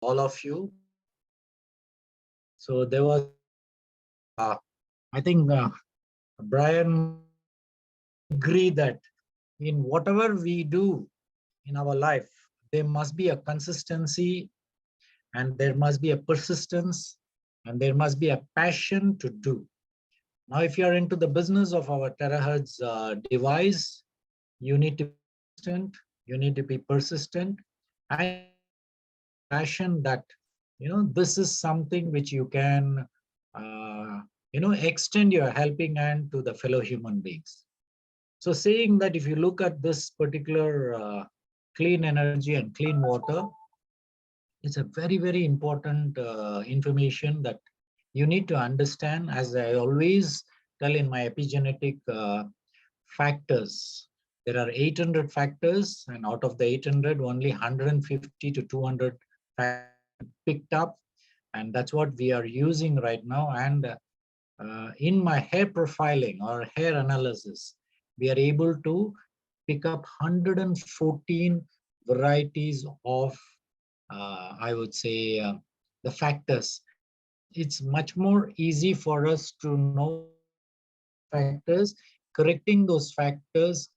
all of you. So there was, I think Brian agree that in whatever we do in our life, there must be a consistency and there must be a persistence and there must be a passion to do. Now, if you're into the business of our terahertz device, you need to be consistent, you need to be persistent, and passion that this is something which you can extend your helping hand to the fellow human beings. So saying that, if you look at this particular clean energy and clean water, it's a very, very important information that you need to understand. As I always tell in my epigenetic factors, there are 800 factors, and out of the 800, only 150 to 200 picked up, and that's what we are using right now. And in my hair profiling or hair analysis, we are able to pick up 114 varieties of I would say the factors. It's much more easy for us to know factors. Correcting those factors,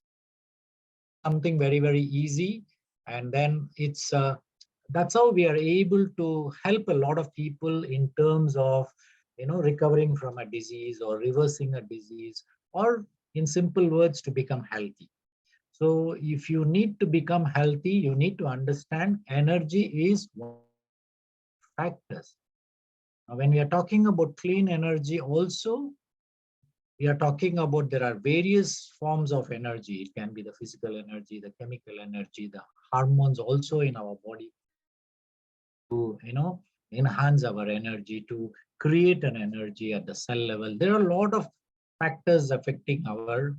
something very, very easy. And then that's how we are able to help a lot of people in terms of recovering from a disease or reversing a disease, or in simple words, to become healthy. So if you need to become healthy, you need to understand energy is one factors. Now, when we are talking about clean energy also, we are talking about there are various forms of energy. It can be the physical energy, the chemical energy, the hormones also in our body to enhance our energy, to create an energy at the cell level. There are a lot of factors affecting our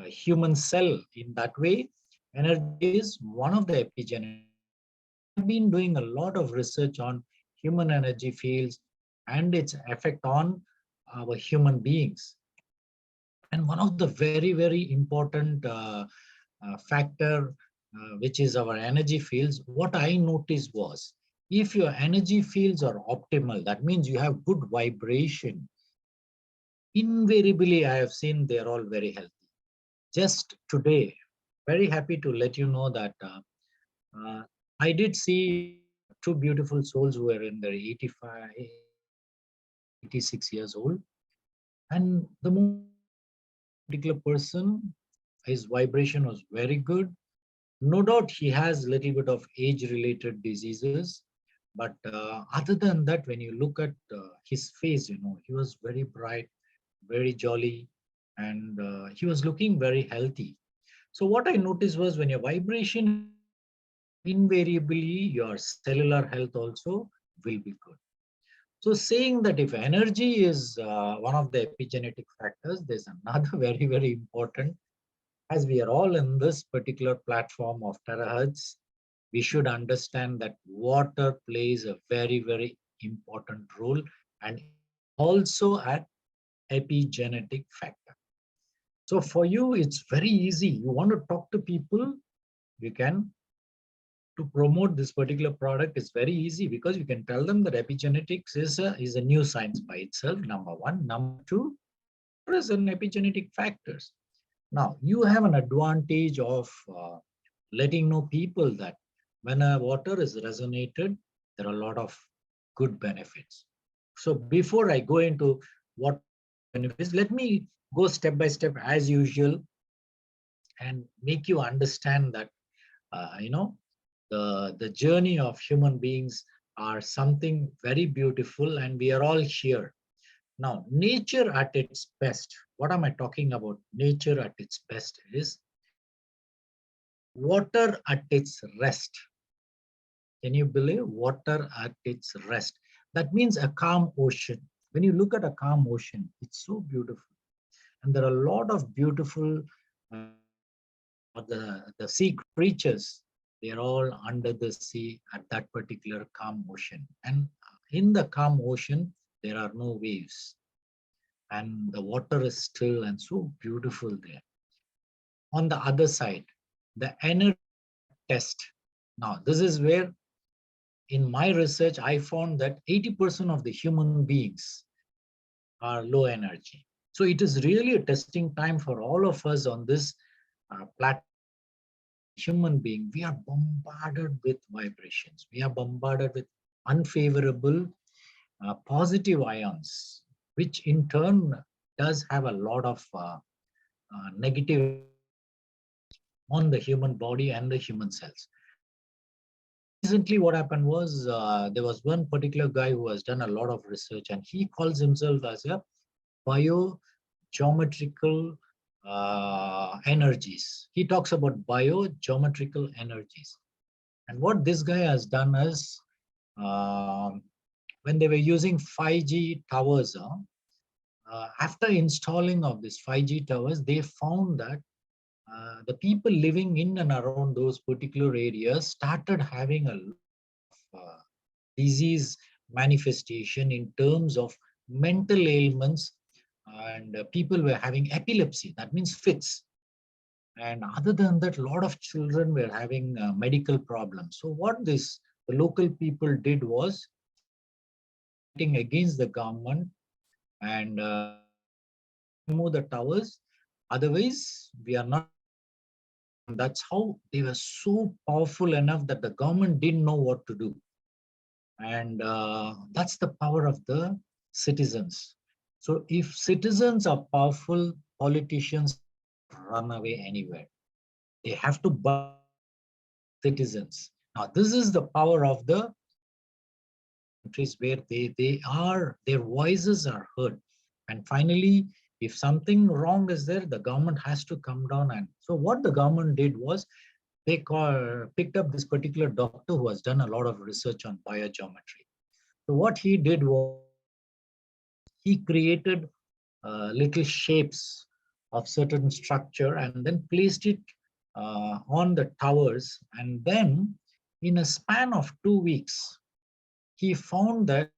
human cell in that way. Energy is one of the epigenetics. I've been doing a lot of research on human energy fields and its effect on our human beings. And one of the very, very important factor, which is our energy fields, what I noticed was, if your energy fields are optimal, that means you have good vibration. Invariably, I have seen they're all very healthy. Just today, very happy to let you know that I did see two beautiful souls who were in their 85, 86 years old. And the particular person, his vibration was very good. No doubt he has a little bit of age-related diseases. But other than that, when you look at his face, he was very bright, very jolly, and he was looking very healthy. So what I noticed was, when your vibration, invariably your cellular health also will be good. So saying that, if energy is one of the epigenetic factors, there's another very, very important, as we are all in this particular platform of terahertz, we should understand that water plays a very, very important role, and also at epigenetic factor. So for you, it's very easy. You want to talk to people, you can, to promote this particular product is very easy, because you can tell them that epigenetics is a new science by itself, number one. Number two, what is an epigenetic factors? Now, you have an advantage of letting know people that when a water is resonated, there are a lot of good benefits. So before I go into what benefits, let me go step by step as usual and make you understand that, the journey of human beings are something very beautiful, and we are all here. Now, nature at its best, what am I talking about? Nature at its best is water at its rest. Can you believe? Water at its rest. That means a calm ocean. When you look at a calm ocean, it's so beautiful. And there are a lot of beautiful, the sea creatures. They're all under the sea at that particular calm ocean. And in the calm ocean, there are no waves. And the water is still and so beautiful there. On the other side, the energy test. Now, this is where in my research, I found that 80% of the human beings are low energy. So it is really a testing time for all of us on this platform. Human being, we are bombarded with vibrations. We are bombarded with unfavorable positive ions, which in turn does have a lot of negative on the human body and the human cells. Recently, what happened was there was one particular guy who has done a lot of research, and he calls himself as a biogeometrical energies. He talks about biogeometrical energies. And what this guy has done is, when they were using 5G towers, after installing of these 5G towers, they found that the people living in and around those particular areas started having a lot of disease manifestation in terms of mental ailments, and people were having epilepsy, that means fits. And other than that, a lot of children were having medical problems. So what the local people did was fighting against the government, and remove the towers. Otherwise, we are not. And that's how they were so powerful enough that the government didn't know what to do. And that's the power of the citizens. So if citizens are powerful, politicians run away anywhere. They have to buy citizens. Now, this is the power of the countries where their voices are heard. And finally, if something wrong is there, the government has to come down. And so what the government did was picked up this particular doctor who has done a lot of research on biogeometry. So what he did was he created little shapes of certain structure and then placed it on the towers. And then in a span of 2 weeks, he found that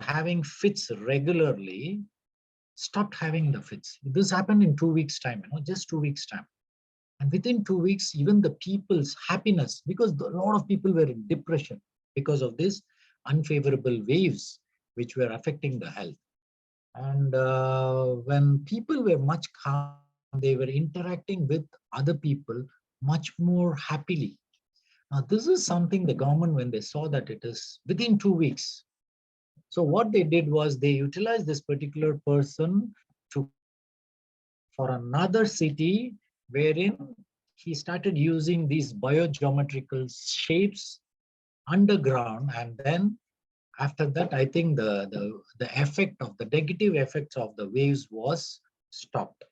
having fits regularly stopped having the fits. This happened in 2 weeks' time, just 2 weeks' time. And within 2 weeks, even the people's happiness, because a lot of people were in depression because of these unfavorable waves which were affecting the health. And when people were much calm, they were interacting with other people much more happily. Now, this is something the government, when they saw that it is within 2 weeks. So what they did was they utilized this particular person to for another city wherein he started using these biogeometrical shapes underground, and then after that, I think the effect of the negative effects of the waves was stopped.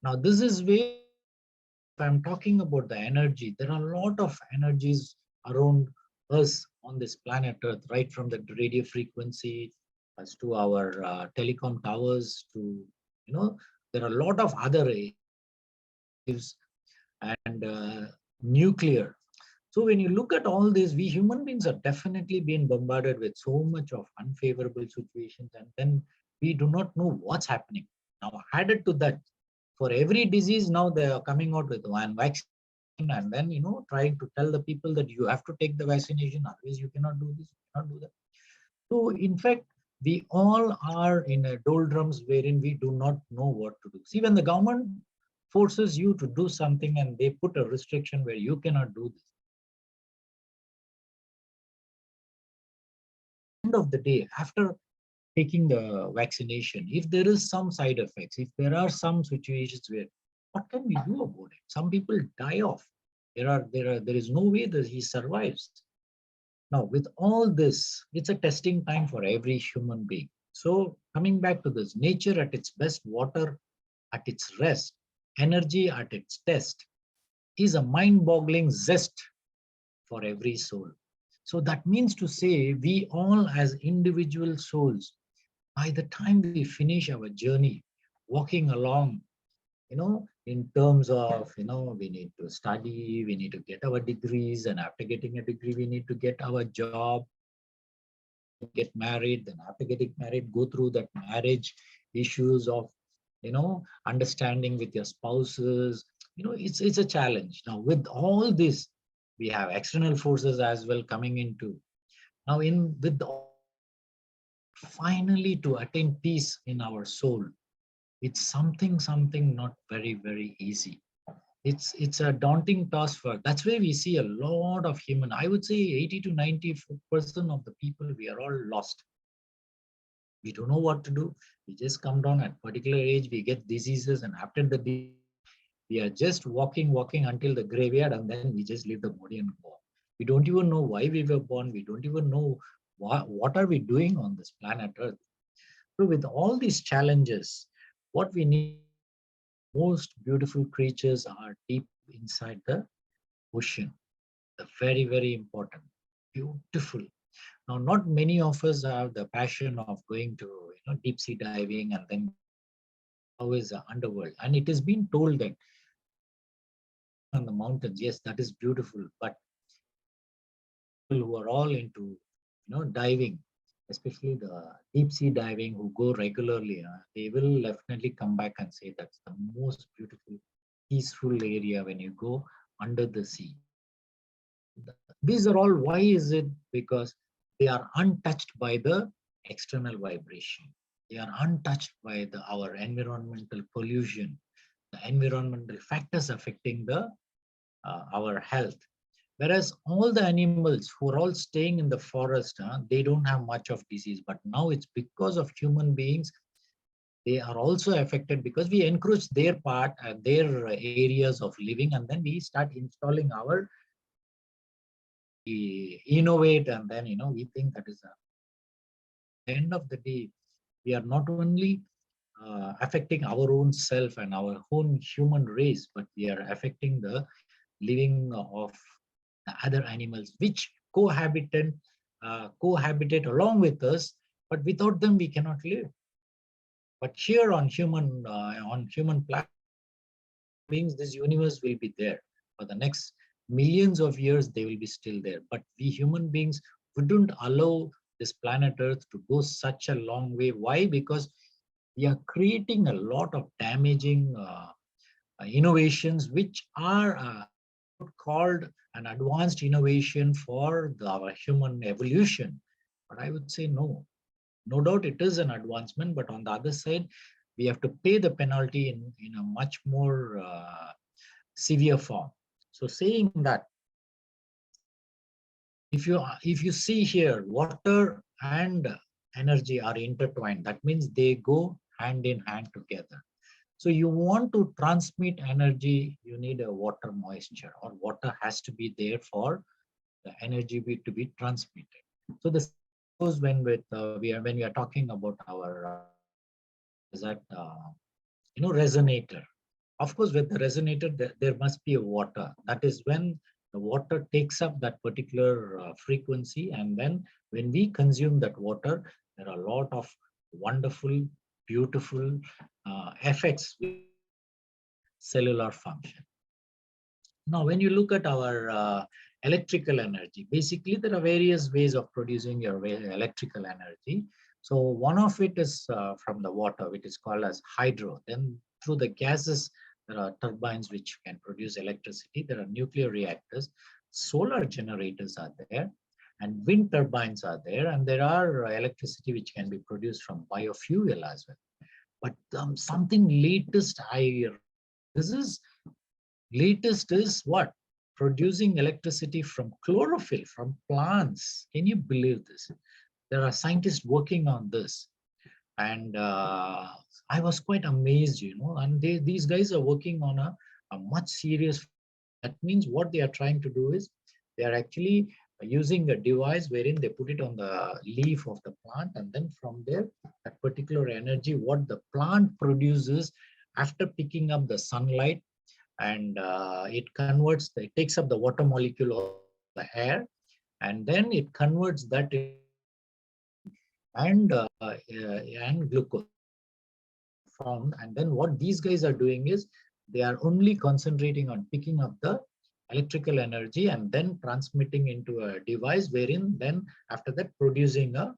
Now, this is where, if I'm talking about the energy, there are a lot of energies around us on this planet Earth, right from the radio frequency as to our telecom towers to, there are a lot of other waves and nuclear. So when you look at all this, we human beings are definitely being bombarded with so much of unfavorable situations, and then we do not know what's happening. Now, added to that, for every disease, now they are coming out with one vaccine, and then, trying to tell the people that you have to take the vaccination, otherwise you cannot do this, you cannot do that. So in fact, we all are in a doldrums wherein we do not know what to do. See, when the government forces you to do something and they put a restriction where you cannot do this, end of the day, after taking the vaccination, if there is some side effects, if there are some situations where, what can we do about it? Some people die off. There is no way that he survives. Now, with all this, it's a testing time for every human being. So coming back to this, nature at its best, water at its rest, energy at its test, is a mind-boggling zest for every soul. So that means to say, we all as individual souls, by the time we finish our journey, walking along, in terms of, we need to study, we need to get our degrees, and after getting a degree, we need to get our job, get married, then after getting married, go through that marriage issues of, understanding with your spouses. It's a challenge. Now, with all this, we have external forces as well coming into. Now, in with finally to attain peace in our soul, it's something not very easy. It's a daunting task for. That's why we see a lot of human. I would say 80 to 90% of the people, we are all lost. We don't know what to do. We just come down at particular age, we get diseases, and after the we are just walking until the graveyard, and then we just leave the body and go. We don't even know why we were born. We don't even know what are we doing on this planet Earth. So with all these challenges, what we need, most beautiful creatures are deep inside the ocean. The very important, beautiful. Now, not many of us have the passion of going to deep sea diving and then always the underworld. And it has been told that on the mountains, yes, that is beautiful, but people who are all into diving, especially the deep sea diving, who go regularly, they will definitely come back and say that's the most beautiful, peaceful area when you go under the sea. These are all, why is it? Because they are untouched by the external vibration. They are untouched by our environmental pollution, the environmental factors affecting our health. Whereas all the animals who are all staying in the forest, they don't have much of disease. But now it's because of human beings, they are also affected because we encroach their part, their areas of living, and then we start installing we innovate, and then we think that is the end of the day. We are not only affecting our own self and our own human race, but we are affecting the living of the other animals, which cohabitate along with us, but without them we cannot live. But here on human planet beings, this universe will be there for the next millions of years. They will be still there. But we human beings wouldn't allow this planet Earth to go such a long way. Why? Because we are creating a lot of damaging innovations, which are called an advanced innovation for our human evolution. But I would say no. No doubt it is an advancement, but on the other side, we have to pay the penalty in a much more severe form. So saying that, if you see here, water and energy are intertwined. That means they go hand in hand together. So you want to transmit energy, you need a water moisture, or water has to be there for the energy to be transmitted. So this goes when we are talking about our is that resonator. Of course, with the resonator, there must be a water. That is when the water takes up that particular frequency, and then when we consume that water, there are a lot of wonderful, beautiful effects with cellular function. Now, when you look at our electrical energy, basically there are various ways of producing your electrical energy. So one of it is from the water, which is called as hydro. Then through the gases, there are turbines which can produce electricity. There are nuclear reactors, solar generators are there, and wind turbines are there. And there are electricity which can be produced from biofuel as well. But something latest this is latest is what? Producing electricity from chlorophyll, from plants. Can you believe this? There are scientists working on this. And I was quite amazed, and these guys are working on a much serious. That means what they are trying to do is they are actually using a device wherein they put it on the leaf of the plant, and then from there, that particular energy, what the plant produces after picking up the sunlight, and it takes up the water molecule of the air, and then it converts that and glucose found. And then what these guys are doing is they are only concentrating on picking up the electrical energy and then transmitting into a device wherein then after that producing a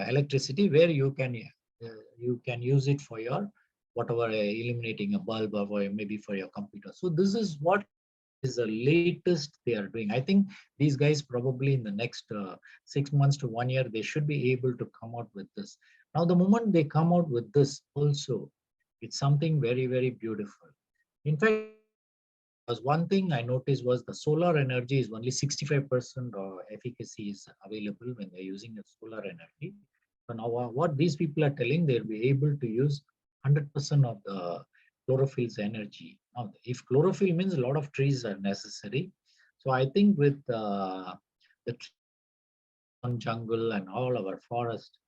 electricity where you can use it for your whatever, illuminating a bulb or maybe for your computer. So this is what is the latest they are doing. I think these guys probably in the next 6 months to 1 year, they should be able to come out with this. Now, the moment they come out with this also, it's something very, very beautiful. In fact, was one thing I noticed was the solar energy is only 65% efficacy is available when they're using the solar energy. So now what these people are telling, they'll be able to use 100% of the chlorophyll's energy. Now, if chlorophyll means a lot of trees are necessary. So I think with the Amazon jungle and all our forest,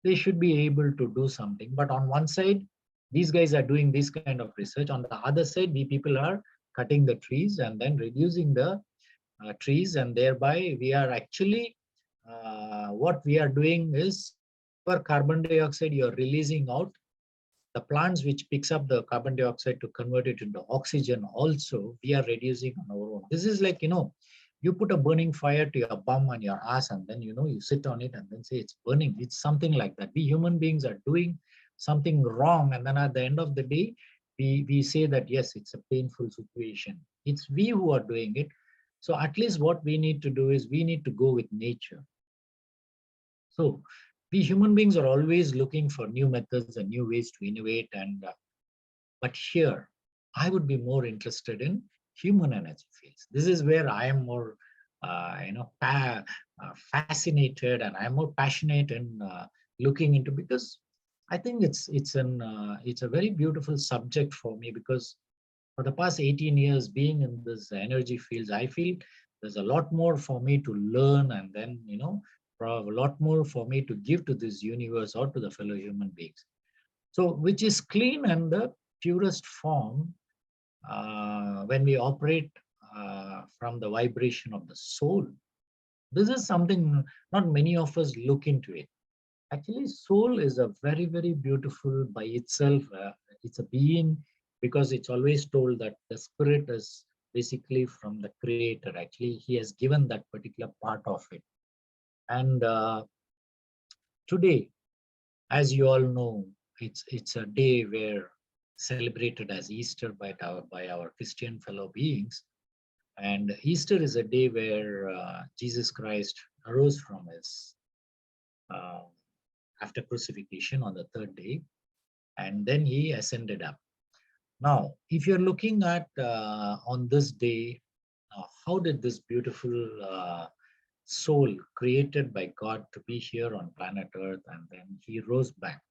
they should be able to do something. But on one side, these guys are doing this kind of research. On the other side, we people are cutting the trees and then reducing the trees, and thereby we are actually what we are doing is whatever carbon dioxide you are releasing out, the plants which picks up the carbon dioxide to convert it into oxygen also, we are reducing on our own. This is like, you put a burning fire to your bum and your ass, and then, you sit on it and then say it's burning. It's something like that. We human beings are doing something wrong. And then at the end of the day, we say that, yes, it's a painful situation. It's we who are doing it. So at least what we need to do is we need to go with nature. So we human beings are always looking for new methods and new ways to innovate. But here, I would be more interested in human energy fields. This is where I am more, fascinated, and I'm more passionate in looking into, because I think it's a very beautiful subject for me, because for the past 18 years being in this energy fields, I feel there's a lot more for me to learn, and then, a lot more for me to give to this universe or to the fellow human beings. So, which is clean and the purest form when we operate from the vibration of the soul. This is something not many of us look into it. Actually, soul is a very, very beautiful by itself. It's a being, because it's always told that the spirit is basically from the creator. Actually, he has given that particular part of it. And today, as you all know, it's a day where celebrated as Easter by our Christian fellow beings. And Easter is a day where Jesus Christ arose from his uh, after crucifixion on the third day, and then he ascended up. Now, if you're looking at on this day, how did this beautiful soul created by God to be here on planet Earth, and then he rose back?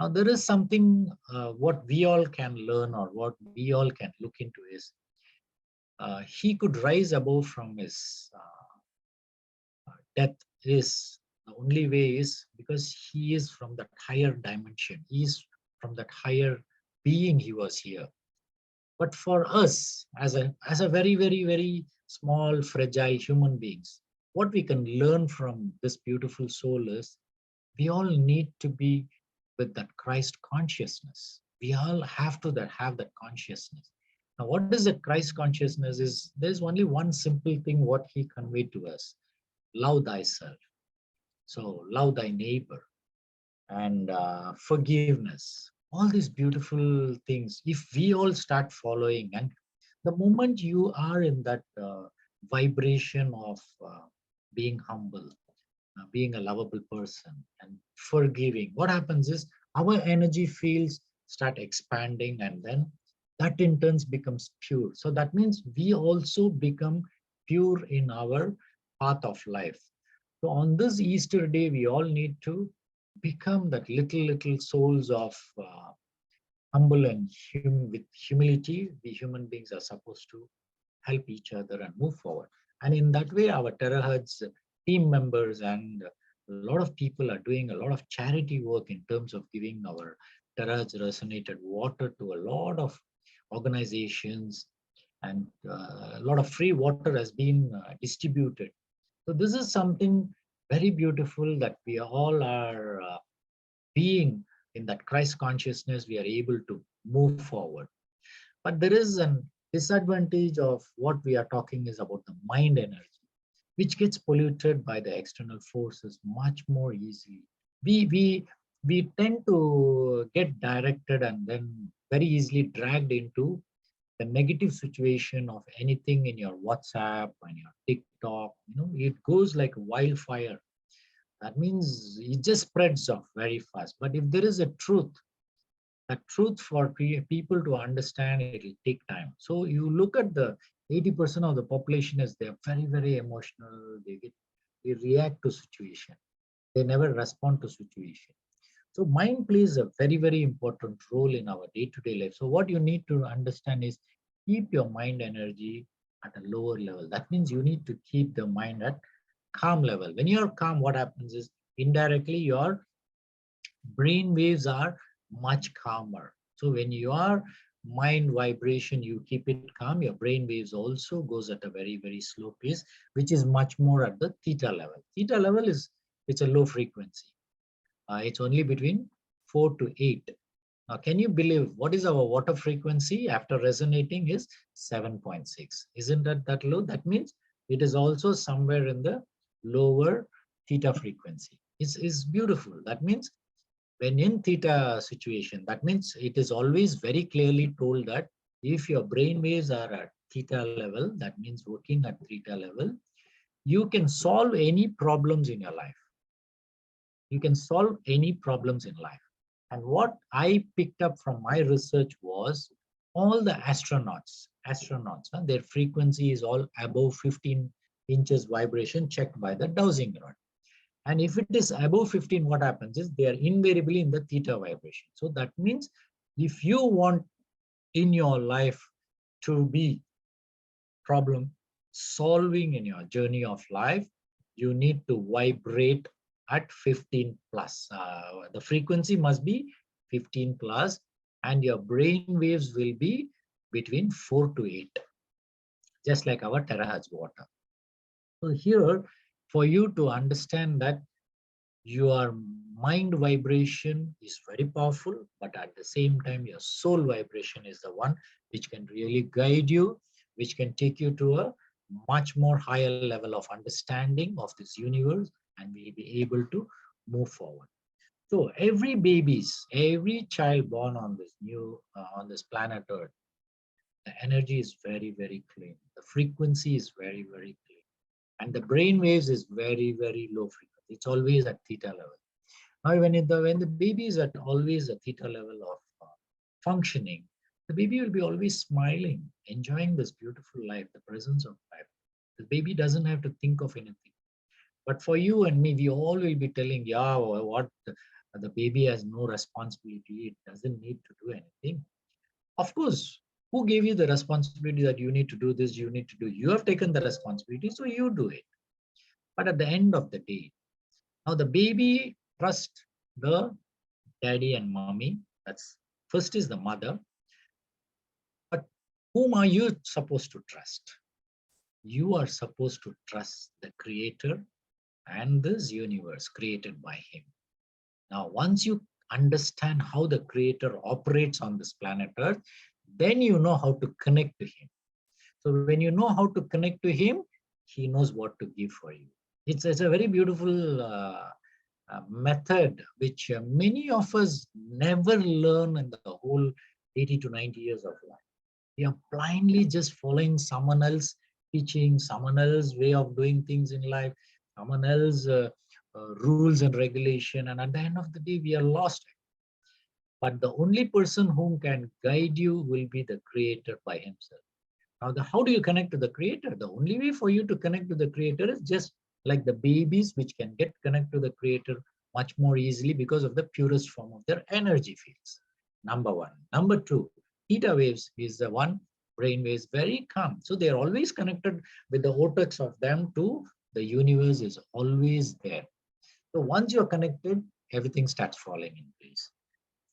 Now, there is something what we all can learn, or what we all can look into is he could rise above from his death. Is the only way is because he is from that higher dimension. He is from that higher being. He was here. But for us, as a very, very, very small, fragile human beings, what we can learn from this beautiful soul is we all need to be with that Christ consciousness. We all have to have that consciousness. Now, what is that Christ consciousness? Is there's only one simple thing what he conveyed to us: love thyself. So love thy neighbor, and forgiveness. All these beautiful things. If we all start following, and the moment you are in that vibration of being humble, being a lovable person, and forgiving, what happens is our energy fields start expanding, and then that in turn becomes pure. So that means we also become pure in our path of life. So on this Easter day, we all need to become that little souls of humble and with humility. We human beings are supposed to help each other and move forward. And in that way, our terahertz team members and a lot of people are doing a lot of charity work in terms of giving our terahertz resonated water to a lot of organizations, and a lot of free water has been distributed. So this is something very beautiful, that we all are being in that Christ consciousness, we are able to move forward. But there is an disadvantage of what we are talking is about the mind energy, which gets polluted by the external forces much more easily. We tend to get directed and then very easily dragged into the negative situation of anything in your WhatsApp and your TikTok, it goes like wildfire. That means it just spreads off very fast. But if there is a truth for people to understand, it will take time. So you look at the 80% of the population as they're very, very emotional. They react to situation. They never respond to situation. So mind plays a very, very important role in our day-to-day life. So what you need to understand is keep your mind energy at a lower level. That means you need to keep the mind at calm level. When you're calm, what happens is indirectly your brain waves are much calmer. So when your mind vibration, you keep it calm, your brain waves also goes at a very, very slow pace, which is much more at the theta level. Theta level it's a low frequency. It's only between 4 to 8. Now, can you believe what is our water frequency after resonating is 7.6? Isn't that low? That means it is also somewhere in the lower theta frequency. It's beautiful. That means when in theta situation, that means it is always very clearly told that if your brain waves are at theta level, that means working at theta level, you can solve any problems in your life. You can solve any problems in life. And what I picked up from my research was all the astronauts, their frequency is all above 15 inches vibration checked by the dowsing rod. And if it is above 15, what happens is they are invariably in the theta vibration. So that means if you want in your life to be problem solving in your journey of life, you need to vibrate at 15 plus. The frequency must be 15 plus, and your brain waves will be between 4 to 8, just like our terahertz water. So here, for you to understand that your mind vibration is very powerful, but at the same time, your soul vibration is the one which can really guide you, which can take you to a much more higher level of understanding of this universe, and we'll be able to move forward. So every child born on this planet Earth, the energy is very, very clean. The frequency is very, very clean. And the brain waves is very, very low frequency. It's always at theta level. Now, when the baby is at always a theta level of functioning, the baby will be always smiling, enjoying this beautiful life, the presence of life. The baby doesn't have to think of anything. But for you and me, we all will be telling, yeah, what the baby has no responsibility. It doesn't need to do anything. Of course, who gave you the responsibility that you need to do this, you need to do? You have taken the responsibility, so you do it. But at the end of the day, now the baby trusts the daddy and mommy. That's first is the mother. But whom are you supposed to trust? You are supposed to trust the creator and this universe created by him. Now, once you understand how the creator operates on this planet Earth, then you know how to connect to him. So when you know how to connect to him, he knows what to give for you. It's a very beautiful method which many of us never learn in the whole 80 to 90 years of life. We are blindly just following someone else teaching, someone else way of doing things in life, someone else rules and regulation, and at the end of the day we are lost. But the only person whom can guide you will be the creator by himself. Now, how do you connect to the creator? The only way for you to connect to the creator is just like the babies, which can get connected to the creator much more easily because of the purest form of their energy fields. Number one. Number two, theta waves is the one, brain waves, very calm. So they are always connected with the vortex of them to the universe is always there. So once you're connected, everything starts falling in place.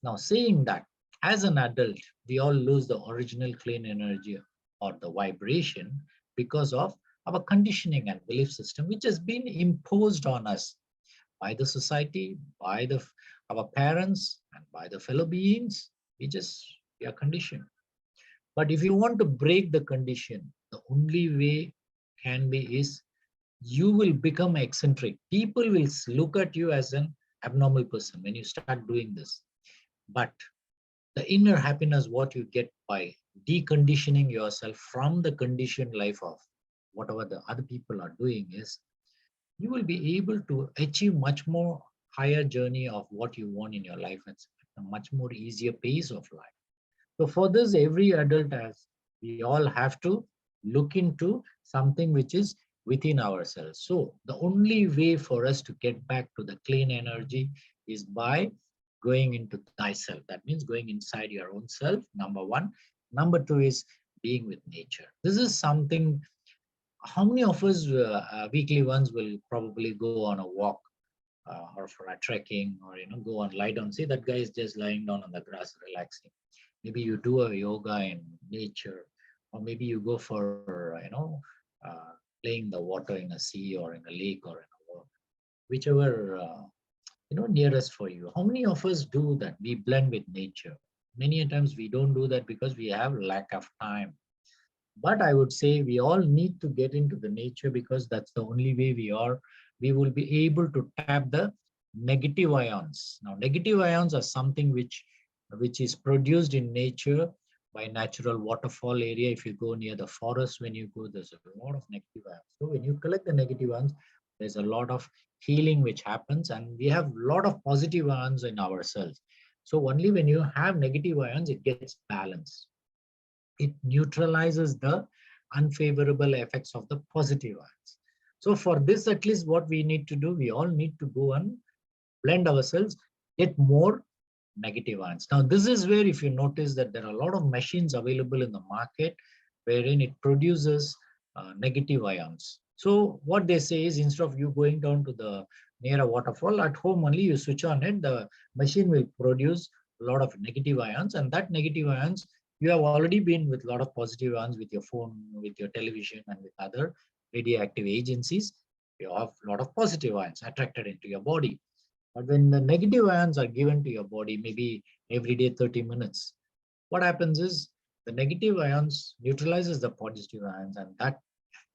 Now, saying that, as an adult, we all lose the original clean energy or the vibration because of our conditioning and belief system, which has been imposed on us by the society, by our parents, and by the fellow beings. We are conditioned. But if you want to break the condition, the only way can be is you will become eccentric. People will look at you as an abnormal person when you start doing this. But the inner happiness, what you get by deconditioning yourself from the conditioned life of whatever the other people are doing, is you will be able to achieve much more higher journey of what you want in your life. It's a much more easier pace of life. So for this, every adult has, we all have to look into something which is within ourselves. So the only way for us to get back to the clean energy is by going into thyself. That means going inside your own self, number one. Number two is being with nature. This is something, how many of us weekly ones will probably go on a walk or for a trekking, or go and lie down. See, that guy is just lying down on the grass relaxing. Maybe you do a yoga in nature, or maybe you go for playing the water in a sea or in a lake or in a whichever nearest for you. How many of us do that? We blend with nature. Many a times we don't do that because we have lack of time. But I would say we all need to get into the nature, because that's the only way we will be able to tap the negative ions. Now negative ions are something which is produced in nature by natural waterfall area. If you go near the forest, when you go, there's a lot of negative ions. So when you collect the negative ions, there's a lot of healing which happens, and we have a lot of positive ions in ourselves. So only when you have negative ions, it gets balanced. It neutralizes the unfavorable effects of the positive ions. So for this, at least what we need to do, we all need to go and blend ourselves, get more negative ions. Now, this is where, if you notice that there are a lot of machines available in the market wherein it produces negative ions. So what they say is, instead of you going down to the near a waterfall, at home only you switch on it, the machine will produce a lot of negative ions, and that negative ions, you have already been with a lot of positive ions with your phone, with your television, and with other radioactive agencies. You have a lot of positive ions attracted into your body. But when the negative ions are given to your body, maybe every day 30 minutes, what happens is the negative ions neutralizes the positive ions, and that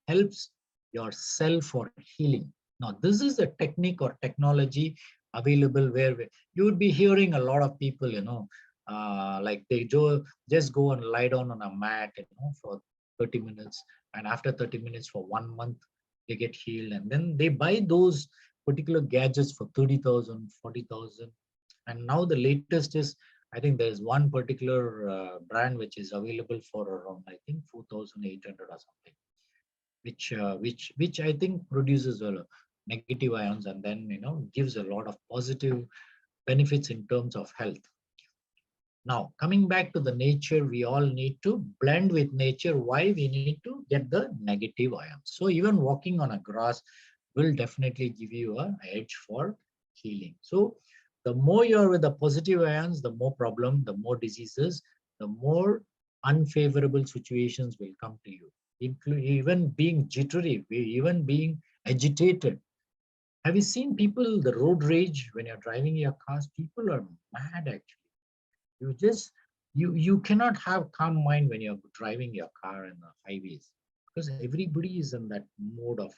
helps your cell for healing. Now, this is the technique or technology available where you would be hearing a lot of people, like they just go and lie down on a mat, for 30 minutes. And after 30 minutes for 1 month, they get healed. And then they buy those particular gadgets for 30,000, 40,000. And now the latest is, I think there's one particular brand which is available for around, I think, 4,800 or something, which I think produces a negative ions, and then gives a lot of positive benefits in terms of health. Now, coming back to the nature, we all need to blend with nature. Why? We need to get the negative ions. So even walking on a grass will definitely give you an edge for healing. So the more you're with the positive ions, the more problem, the more diseases, the more unfavorable situations will come to you. Even being jittery, even being agitated. Have you seen people, the road rage when you're driving your cars? People are mad actually. You cannot have calm mind when you're driving your car in the highways, because everybody is in that mode of,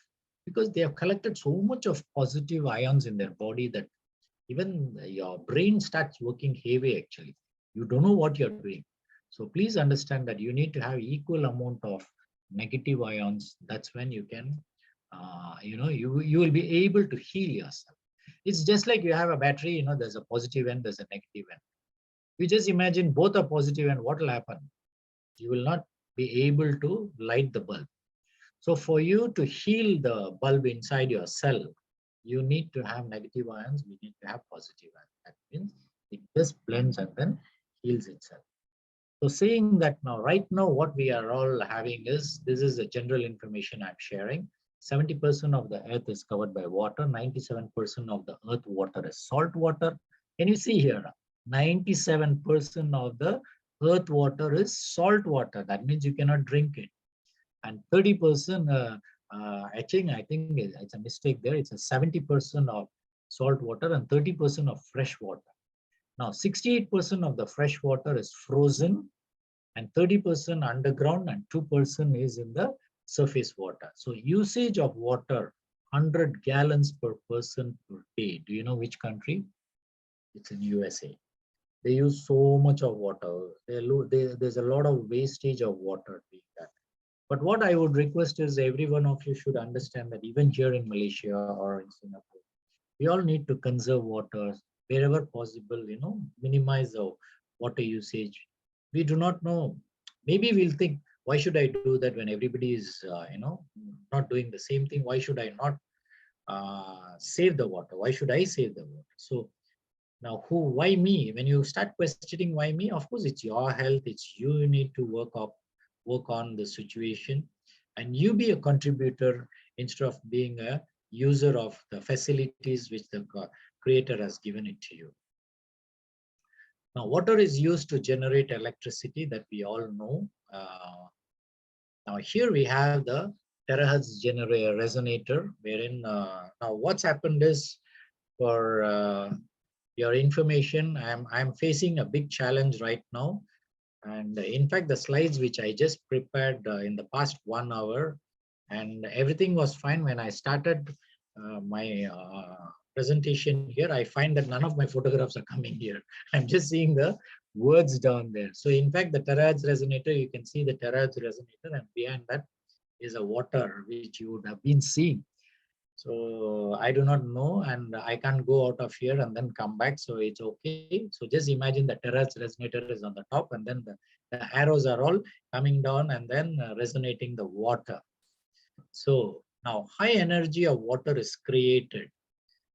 because they have collected so much of positive ions in their body that even your brain starts working heavy actually. You don't know what you're doing. So please understand that you need to have equal amount of negative ions. That's when you can you will be able to heal yourself. It's just like you have a battery, there's a positive end, there's a negative end. You just imagine both are positive, and what will happen? You will not be able to light the bulb. So for you to heal the bulb inside your cell, you need to have negative ions, we need to have positive ions. That means it just blends and then heals itself. So saying that, now, right now, what we are all having is, this is the general information I'm sharing. 70% of the earth is covered by water. 97% of the earth water is salt water. Can you see here? 97% of the earth water is salt water. That means you cannot drink it. And 30%, I think it's a mistake there. It's a 70% of salt water and 30% of fresh water. Now, 68% of the fresh water is frozen, and 30% underground, and 2% is in the surface water. So usage of water, 100 gallons per person per day. Do you know which country? It's in USA. They use so much of water. There's a lot of wastage of water being done. But what I would request is every one of you should understand that even here in Malaysia or in Singapore, we all need to conserve water wherever possible, minimize the water usage. We do not know. Maybe we'll think, why should I do that when everybody is, not doing the same thing? Why should I not save the water? Why should I save the water? So now, why me? When you start questioning why me, of course, it's your health. It's you need to work on the situation, and you be a contributor instead of being a user of the facilities which the creator has given it to you. Now, water is used to generate electricity that we all know. Now, here we have the terahertz generator resonator, wherein now what's happened is, for your information, I'm facing a big challenge right now. And in fact, the slides which I just prepared in the past 1 hour, and everything was fine when I started my presentation here, I find that none of my photographs are coming here. I'm just seeing the words down there. So in fact, the terahertz resonator, you can see the terahertz resonator, and behind that is a water which you would have been seeing. So I do not know, and I can't go out of here and then come back. So it's okay. So just imagine the terahertz resonator is on the top, and then the arrows are all coming down and then resonating the water. So now high energy of water is created.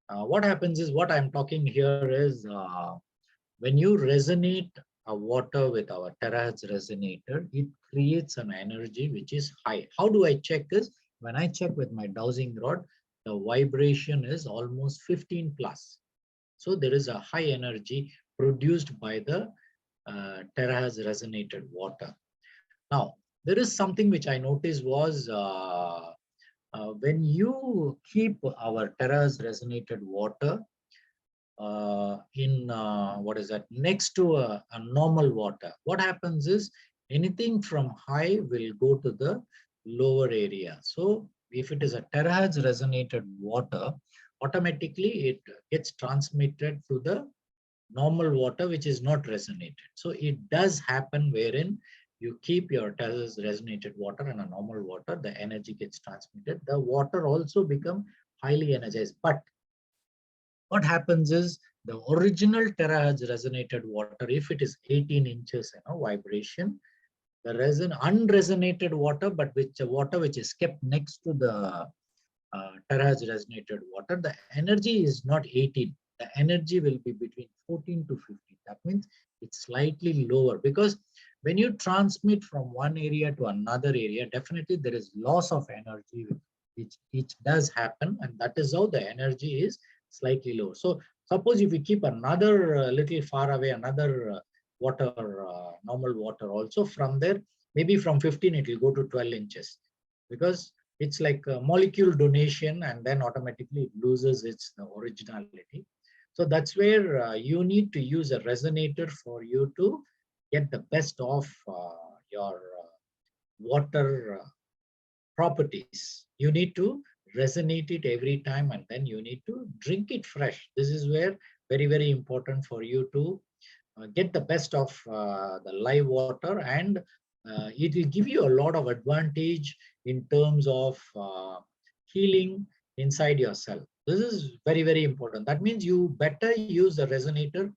What happens is, what I'm talking here is, when you resonate a water with our terahertz resonator, it creates an energy which is high. How do I check this? When I check with my dowsing rod, the vibration is almost 15 plus. So there is a high energy produced by the terahertz resonated water. Now, there is something which I noticed was, when you keep our terahertz resonated water in what is that, next to a normal water, what happens is anything from high will go to the lower area. So if it is a terahertz resonated water, automatically it gets transmitted to the normal water which is not resonated. So it does happen wherein you keep your terahertz resonated water and a normal water, the energy gets transmitted. The water also become highly energized. But what happens is, the original terahertz resonated water, if it is 18 inches vibration, the unresonated water, but which water which is kept next to the terahertz resonated water, the energy is not 18. The energy will be between 14 to 15. That means it's slightly lower, because when you transmit from one area to another area, definitely there is loss of energy, which does happen, and that is how the energy is slightly lower. So suppose if we keep another little far away, another water, normal water also, from there, maybe from 15 it will go to 12 inches, because it's like a molecule donation, and then automatically it loses its originality. So that's where you need to use a resonator for you to get the best of your water properties. You need to resonate it every time, and then you need to drink it fresh. This is where very important for you to get the best of the live water, and it will give you a lot of advantage in terms of healing inside yourself. This is very important. That means you better use the resonator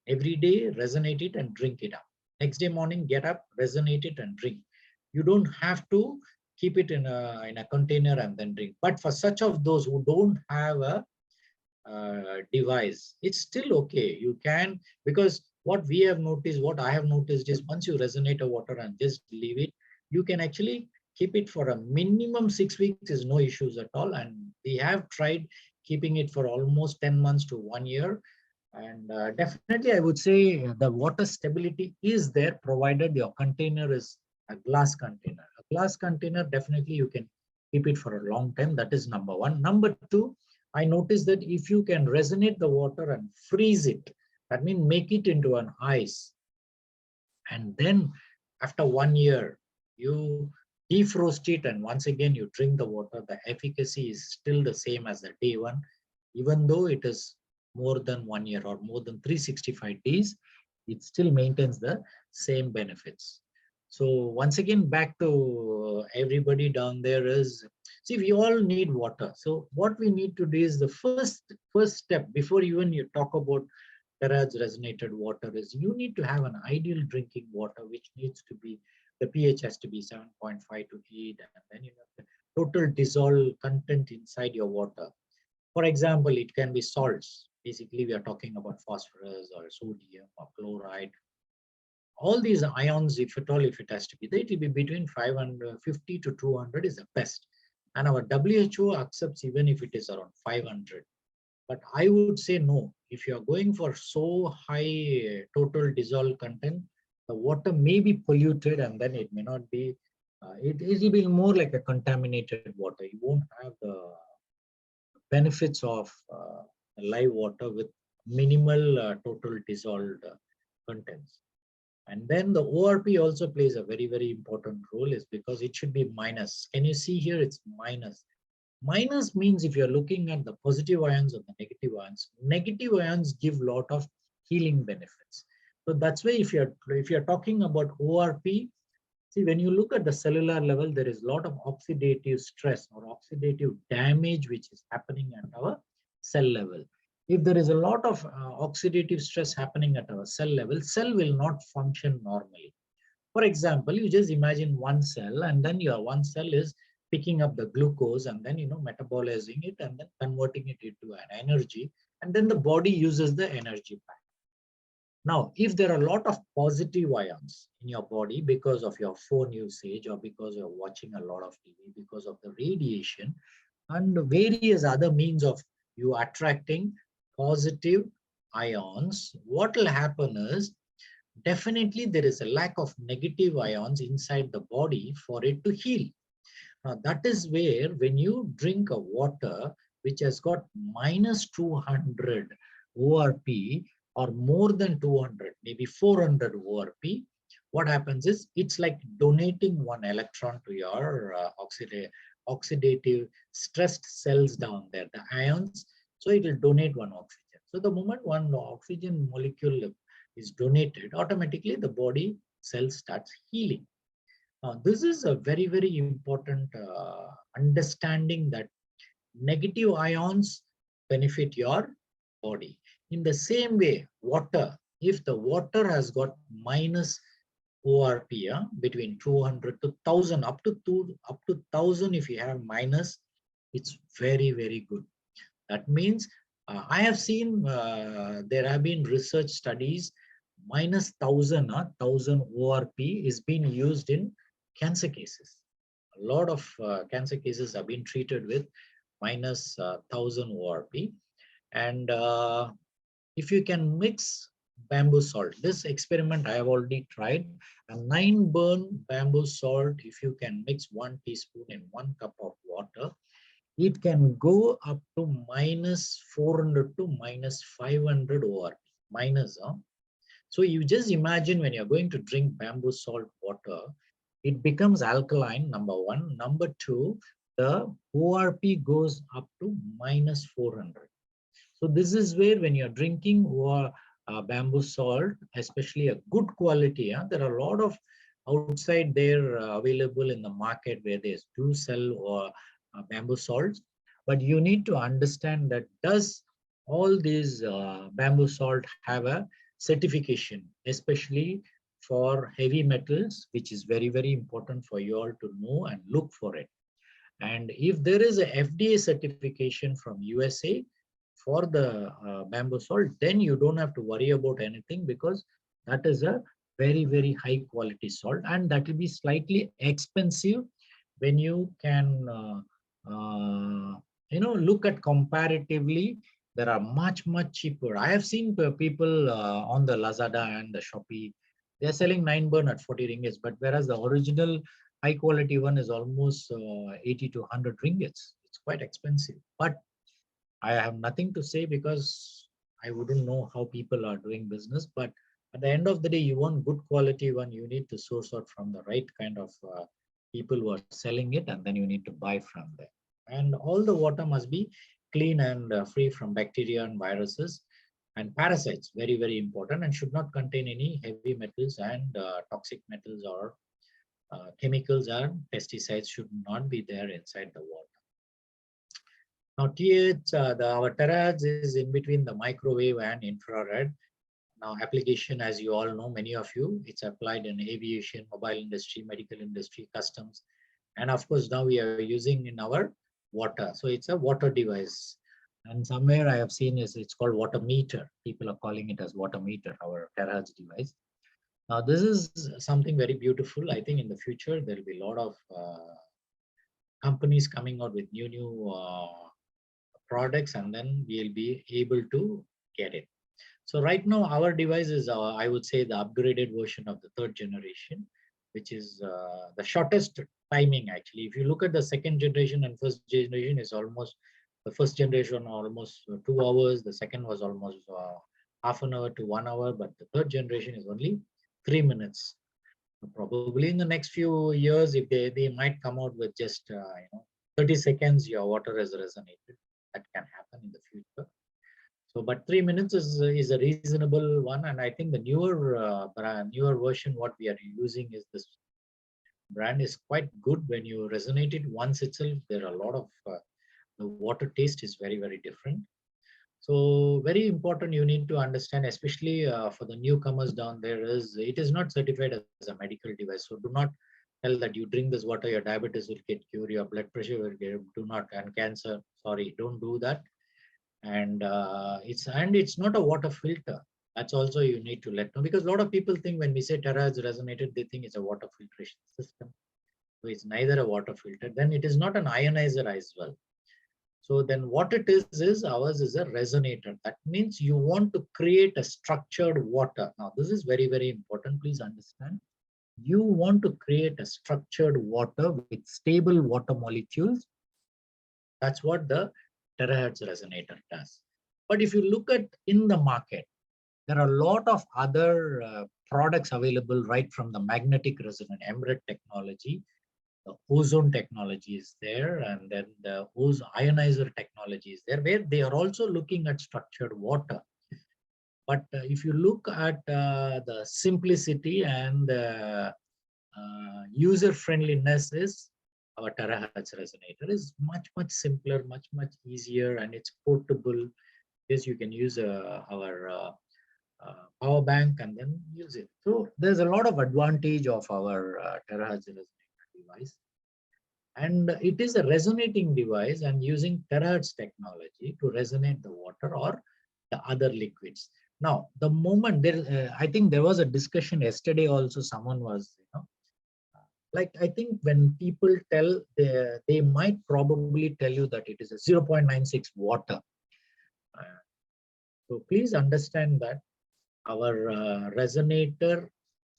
every day, resonate it and drink it up. Next day morning, get up, resonate it and drink. You don't have to keep it in a container and then drink. But for such of those who don't have a device, it's still okay. You can, because what we have noticed, what I have noticed is, once you resonate a water and just leave it, you can actually keep it for a minimum 6 weeks, is no issues at all. And we have tried keeping it for almost 10 months to 1 year. And definitely, I would say the water stability is there, provided your container is a glass container. A glass container, definitely you can keep it for a long time. That is number one. Number two, I noticed that if you can resonate the water and freeze it, that means make it into an ice, and then after 1 year, you defrost it, and once again you drink the water, the efficacy is still the same as the day one, even though it is more than 1 year or more than 365 days. it still maintains the same benefits. So once again, back to everybody down there is, see, we all need water. So what we need to do is the first step before even you talk about terahertz resonated water is you need to have an ideal drinking water, which needs to be, the pH has to be 7.5 to 8, and then the total dissolved content inside your water. For example, it can be salts. Basically, we are talking about phosphorus or sodium or chloride. All these ions, if at all, if it has to be there, it will be between 550 to 200 is the best. And our WHO accepts even if it is around 500. But I would say no. If you are going for so high total dissolved content, the water may be polluted and then it may not be, it will be more like a contaminated water. You won't have the benefits of live water with minimal total dissolved contents. And then the ORP also plays a very, very important role is because it should be minus. Can you see here? It's minus. Minus means if you're looking at the positive ions or the negative ions give a lot of healing benefits. So that's why if you're talking about ORP, see, when you look at the cellular level, there is a lot of oxidative stress or oxidative damage which is happening at our cell level. If there is a lot of oxidative stress happening at our cell level, cell will not function normally. For example, you just imagine one cell, and then your one cell is picking up the glucose and then metabolizing it and then converting it into an energy, and then the body uses the energy back. Now, if there are a lot of positive ions in your body because of your phone usage or because you're watching a lot of TV, because of the radiation and various other means of you attracting positive ions, what will happen is definitely there is a lack of negative ions inside the body for it to heal. Now, that is where when you drink a water which has got minus 200 ORP or more than 200, maybe 400 ORP, what happens is it's like donating one electron to your oxidative stressed cells down there, the ions. So it will donate one oxygen. So the moment one oxygen molecule is donated, automatically the body cell starts healing. Now, this is a very, very important understanding that negative ions benefit your body. In the same way, water, if the water has got minus ORP between 200 to 1000, up to 1000, if you have minus, it's very, very good. That means I have seen there have been research studies minus 1000 ORP is being used in cancer cases. A lot of cancer cases have been treated with minus 1000 ORP. And if you can mix bamboo salt, this experiment I have already tried, a 9-burn bamboo salt, if you can mix 1 teaspoon in 1 cup of water, it can go up to minus 400 to minus 500 ORP, minus. So you just imagine when you're going to drink bamboo salt water, it becomes alkaline, number one. Number two, the ORP goes up to minus 400. So this is where when you're drinking bamboo salt, especially a good quality, there are a lot of outside there available in the market where they do sell bamboo salts. But you need to understand that does all these bamboo salt have a certification, especially for heavy metals, which is very, very important for you all to know and look for it. And if there is a FDA certification from USA for the bamboo salt, then you don't have to worry about anything because that is a very, very high quality salt, and that will be slightly expensive when you can look at comparatively. There are much, much cheaper. I have seen people on the Lazada and the Shopee, they're selling 9-burn at 40 ringgits, but whereas the original high quality one is almost 80 to 100 ringgits. It's quite expensive, but I have nothing to say because I wouldn't know how people are doing business. But at the end of the day, you want good quality one, you need to source out from the right kind of people who are selling it, and then you need to buy from them. And all the water must be clean and free from bacteria and viruses. And parasites, very, very important, and should not contain any heavy metals and toxic metals or chemicals and pesticides should not be there inside the water. Now, TH, our terahertz is in between the microwave and infrared. Now, application, as you all know, many of you, it's applied in aviation, mobile industry, medical industry, customs, and of course, now we are using in our water. So it's a water device. And somewhere I have seen is it's called water meter. People are calling it as water meter, our terahertz device. Now, this is something very beautiful. I think in the future, there will be a lot of companies coming out with new products, and then we'll be able to get it. So right now, our device is, I would say, the upgraded version of the 3rd generation, which is the shortest timing, actually. If you look at the 2nd generation and 1st generation, is almost, the 1st generation almost 2 hours, the 2nd was almost half an hour to 1 hour, but the 3rd generation is only 3 minutes. Probably in the next few years, if they might come out with just 30 seconds, your water has resonated. That can happen in the future. So, but 3 minutes is a reasonable one, and I think the newer version what we are using is this brand is quite good. When you resonate it once itself, there are a lot of the water taste is very, very different. So very important, you need to understand, especially for the newcomers down there, is it is not certified as a medical device. So do not tell that you drink this water, your diabetes will get cured, your blood pressure will get, do not, and cancer. Sorry, don't do that. And it's not a water filter. That's also you need to let know, because a lot of people think when we say terahertz resonated, they think it's a water filtration system. So it's neither a water filter. Then it is not an ionizer as well. So then what it is ours is a resonator. That means you want to create a structured water. Now, this is very, very important. Please understand. You want to create a structured water with stable water molecules. That's what the terahertz resonator does. But if you look at in the market, there are a lot of other products available right from the magnetic resonance, EMRET technology. The ozone technology is there, and then the ionizer technology is there, where they are also looking at structured water. But if you look at the simplicity and user friendliness, is our terahertz resonator is much, much simpler, much, much easier, and it's portable. Yes, you can use our power bank and then use it. So there's a lot of advantage of our terahertz resonator device. And it is a resonating device and using terahertz technology to resonate the water or the other liquids. Now, the moment there, I think there was a discussion yesterday also, someone was, like, I think when people tell, they might probably tell you that it is a 0.96 water. So please understand that our resonator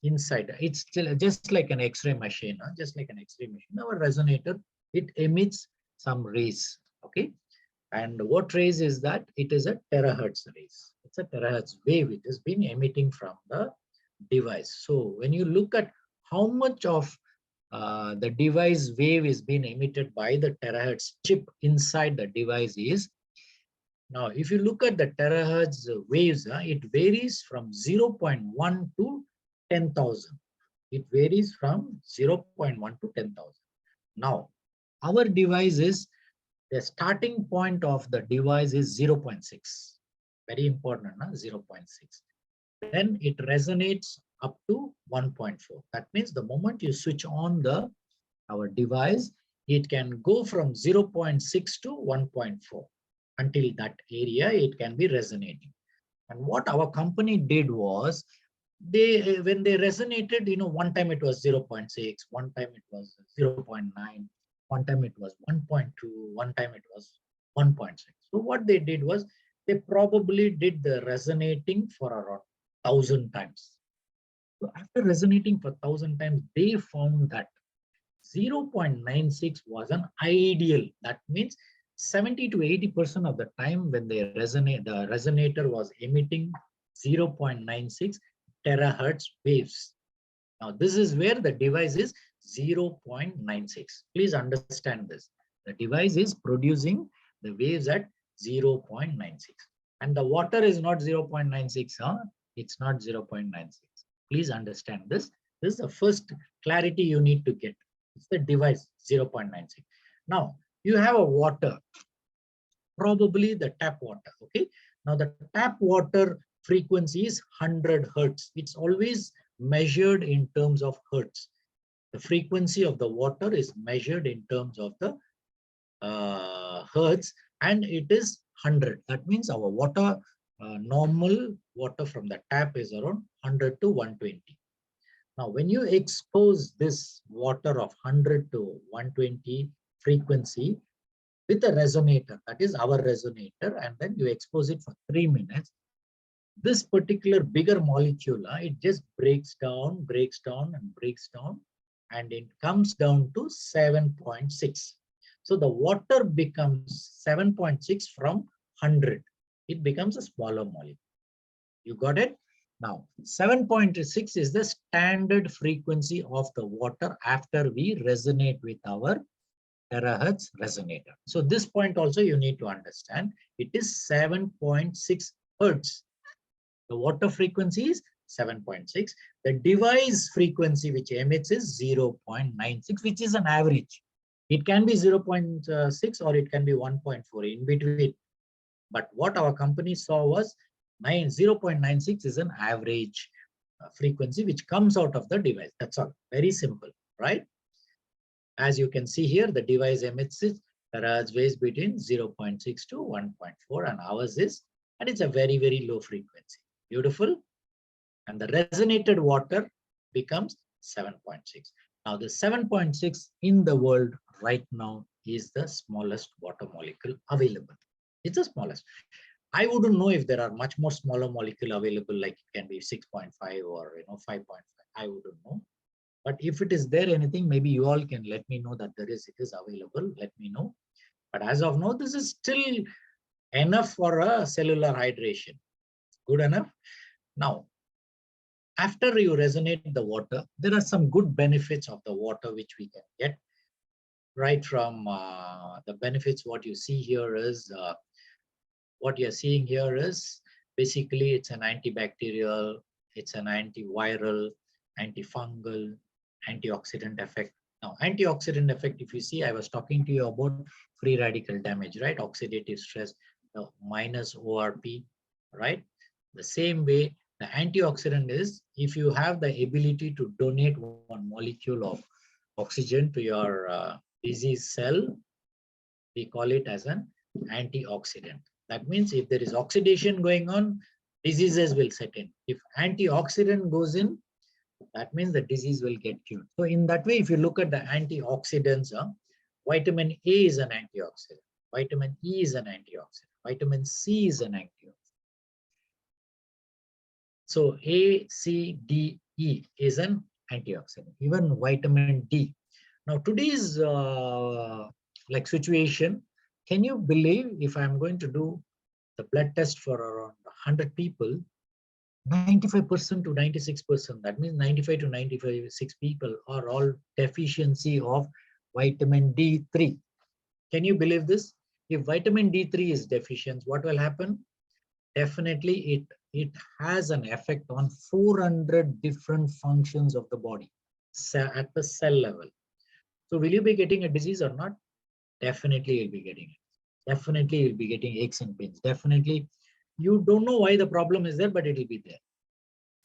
inside, it's still just like an X-ray machine, just like an X-ray machine. Our resonator, it emits some rays, okay? And what rays is that? It is a terahertz rays. It's a terahertz wave. It has been emitting from the device. So when you look at how much of the device wave is being emitted by the terahertz chip inside the device is, now if you look at the terahertz waves, it varies from 0.1 to 10,000. It varies from 0.1 to 10,000. Now, our device is, the starting point of the device is 0.6. Very important, 0.6. Then it resonates up to 1.4. That means the moment you switch on our device, it can go from 0.6 to 1.4. Until that area, it can be resonating. And what our company did was, when they resonated, one time it was 0.6, one time it was 0.9, one time it was 1.2, one time it was 1.6. So what they did was, they probably did the resonating for around 1,000 times. So after resonating for 1,000 times, they found that 0.96 was an ideal. That means 70 to 80% of the time when they resonate, the resonator was emitting 0.96 terahertz waves. Now, this is where the device is 0.96. Please understand this. The device is producing the waves at 0.96. And the water is not 0.96, huh? It's not 0.96. Please understand this. This is the first clarity you need to get. It's the device 0.96. Now, you have a water, probably the tap water, okay? Now, the tap water frequency is 100 hertz. It's always measured in terms of hertz. The frequency of the water is measured in terms of the hertz, and it is 100. That means our water, normal water from the tap is around 100 to 120. Now, when you expose this water of 100 to 120 frequency with a resonator, that is our resonator, and then you expose it for 3 minutes, this particular bigger molecule, it just breaks down, and it comes down to 7.6. So the water becomes 7.6 from 100. It becomes a smaller molecule. You got it? Now, 7.6 is the standard frequency of the water after we resonate with our terahertz resonator. So this point also you need to understand. It is 7.6 hertz. The water frequency is 7.6. The device frequency which emits is 0.96, which is an average. It can be 0.6 or it can be 1.4 in between. But what our company saw was 0.96 is an average frequency which comes out of the device. That's all. Very simple, right? As you can see here, the device emits it. Terahertz waves between 0.6 to 1.4, and ours is, and it's a very, very low frequency. Beautiful. And the resonated water becomes 7.6. Now, the 7.6 in the world right now is the smallest water molecule available. It's the smallest. I wouldn't know if there are much more smaller molecule available, like it can be 6.5 or 5.5. I wouldn't know. But if it is there anything, maybe you all can let me know that it is available. Let me know. But as of now, this is still enough for a cellular hydration. Good enough. Now, after you resonate the water, there are some good benefits of the water which we can get. Right from the benefits, what you see here is, what you're seeing here is basically it's an antibacterial, it's an antiviral, antifungal, antioxidant effect. Now, antioxidant effect, if you see, I was talking to you about free radical damage, right? Oxidative stress, minus ORP, right? The same way, the antioxidant is, if you have the ability to donate one molecule of oxygen to your disease cell, we call it as an antioxidant. That means if there is oxidation going on, diseases will set in. If antioxidant goes in, that means the disease will get cured. So in that way, if you look at the antioxidants, vitamin A is an antioxidant, vitamin E is an antioxidant, vitamin C is an antioxidant. So A, C, D, E is an antioxidant, even vitamin D. Now today's like situation, can you believe if I'm going to do the blood test for around 100 people, 95% to 96%, that means 95 to 96 people are all deficiency of vitamin D3. Can you believe this? If vitamin D3 is deficient, what will happen? Definitely it has an effect on 400 different functions of the body at the cell level. So will you be getting a disease or not? Definitely you'll be getting it. Definitely you'll be getting aches and pains. Definitely you don't know why the problem is there, but it will be there.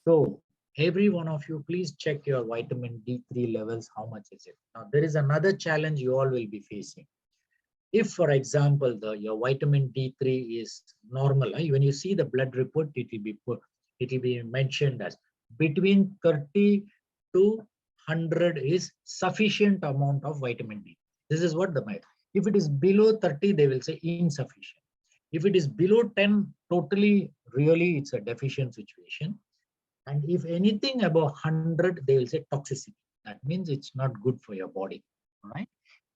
So every one of you, please check your vitamin D3 levels. How much is it? Now there is another challenge you all will be facing. If, for example, your vitamin D3 is normal, when you see the blood report, it will be mentioned as between 30 to 100 is sufficient amount of vitamin D. This is what the matter. If it is below 30, they will say insufficient. If it is below 10, totally, really, it's a deficient situation. And if anything above 100, they will say toxicity. That means it's not good for your body. All right.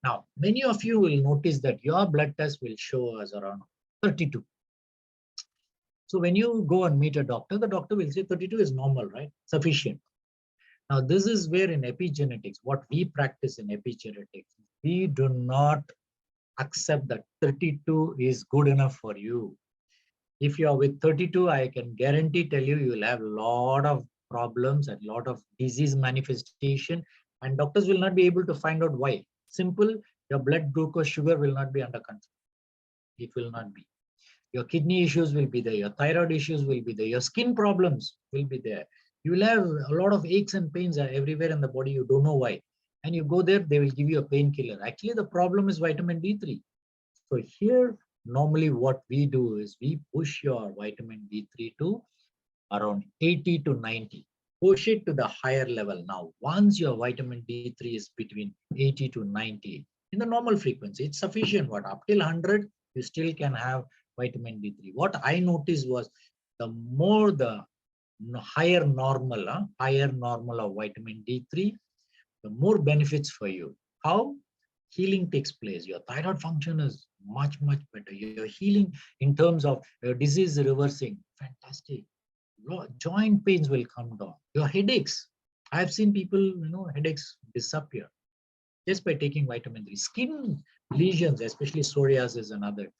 Now, many of you will notice that your blood test will show us around 32. So when you go and meet a doctor, the doctor will say 32 is normal, right? Sufficient. Now, this is where in epigenetics, what we practice in epigenetics, we do not accept that 32 is good enough for you. If you are with 32, I can guarantee tell you, you will have a lot of problems and lot of disease manifestation, and doctors will not be able to find out why. Simple, your blood glucose sugar will not be under control. It will not be. Your kidney issues will be there. Your thyroid issues will be there. Your skin problems will be there. You will have a lot of aches and pains everywhere in the body. You don't know why. And you go there, they will give you a painkiller. Actually, the problem is vitamin D3. So here, normally what we do is we push your vitamin D3 to around 80 to 90. Push it to the higher level. Now, once your vitamin D3 is between 80 to 90, in the normal frequency, it's sufficient. What, up till 100, you still can have vitamin D3. What I noticed was the more the higher normal of vitamin D3, the more benefits for you. How? Healing takes place. Your thyroid function is much, much better. Your healing in terms of your disease reversing, fantastic. Joint pains will come down. Your headaches. I've seen people, headaches disappear just by taking vitamin D. Skin lesions, especially psoriasis and other.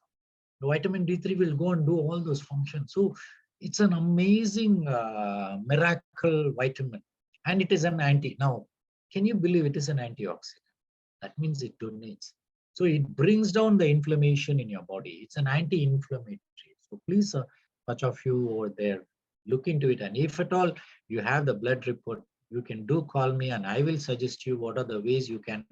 The vitamin D3 will go and do all those functions. So it's an amazing miracle vitamin. And it is an anti. Now, can you believe it is an antioxidant? That means it donates. So it brings down the inflammation in your body. It's an anti-inflammatory. So please, much of you over there, look into it. And if at all you have the blood report, you can do call me and I will suggest you what are the ways you can,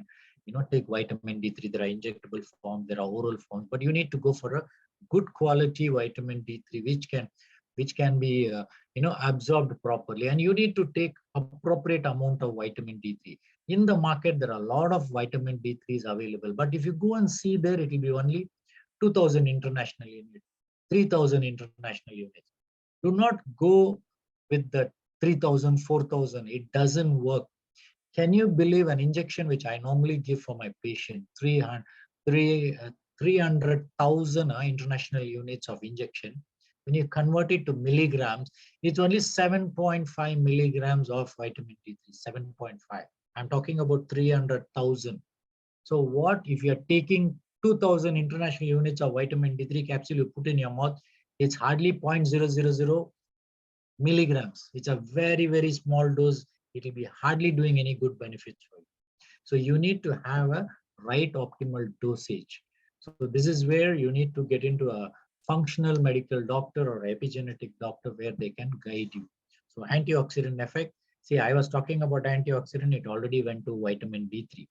take vitamin D3. There are injectable forms, there are oral forms, but you need to go for a good quality vitamin D3, which can be, absorbed properly. And you need to take appropriate amount of vitamin D3. In the market, there are a lot of vitamin D3s available, but if you go and see there, it will be only 2000 international units, 3000 international units. Do not go with the 3000, 4000. It doesn't work. Can you believe an injection which I normally give for my patient, 300,000 international units of injection? When you convert it to milligrams, it's only 7.5 milligrams of vitamin D3, 7.5. I'm talking about 300,000. So what if you're taking 2000 international units of vitamin D3 capsule you put in your mouth, it's hardly 0.000 milligrams. It's a very, very small dose. It will be hardly doing any good benefits for you. So you need to have a right optimal dosage. So this is where you need to get into a functional medical doctor or epigenetic doctor where they can guide you. So antioxidant effect. See, I was talking about antioxidant. It already went to vitamin D3.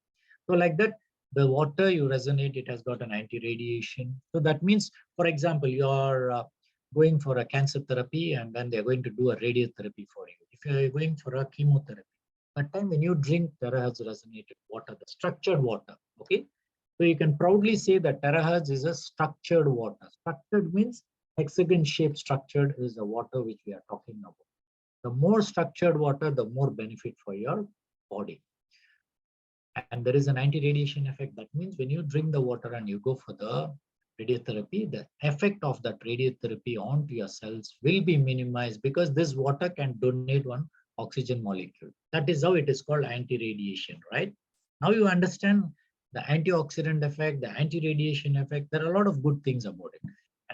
So like that, the water you resonate, it has got an anti-radiation. So that means, for example, you're going for a cancer therapy and then they're going to do a radiotherapy for you. If you're going for a chemotherapy, that time when you drink terahertz resonated water, the structured water, okay? So you can proudly say that terahertz is a structured water. Structured means hexagon shaped structured is the water which we are talking about. The more structured water, the more benefit for your body. And there is an anti-radiation effect. That means when you drink the water and you go for the radiotherapy, the effect of that radiotherapy onto your cells will be minimized because this water can donate one oxygen molecule. That is how it is called anti-radiation, right? Now you understand the antioxidant effect, the anti-radiation effect. There are a lot of good things about it.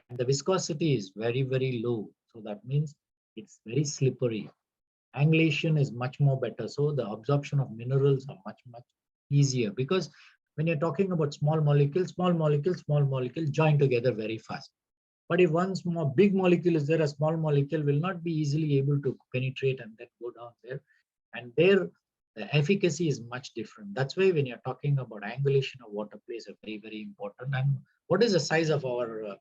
And the viscosity is very, very low. So that means it's very slippery. Angulation is much more better. So the absorption of minerals are much, much easier because when you're talking about small molecules join together very fast. But if one small big molecule is there, a small molecule will not be easily able to penetrate and then go down there. And there, the efficacy is much different. That's why when you're talking about angulation of water plays a very, very important. And what is the size of our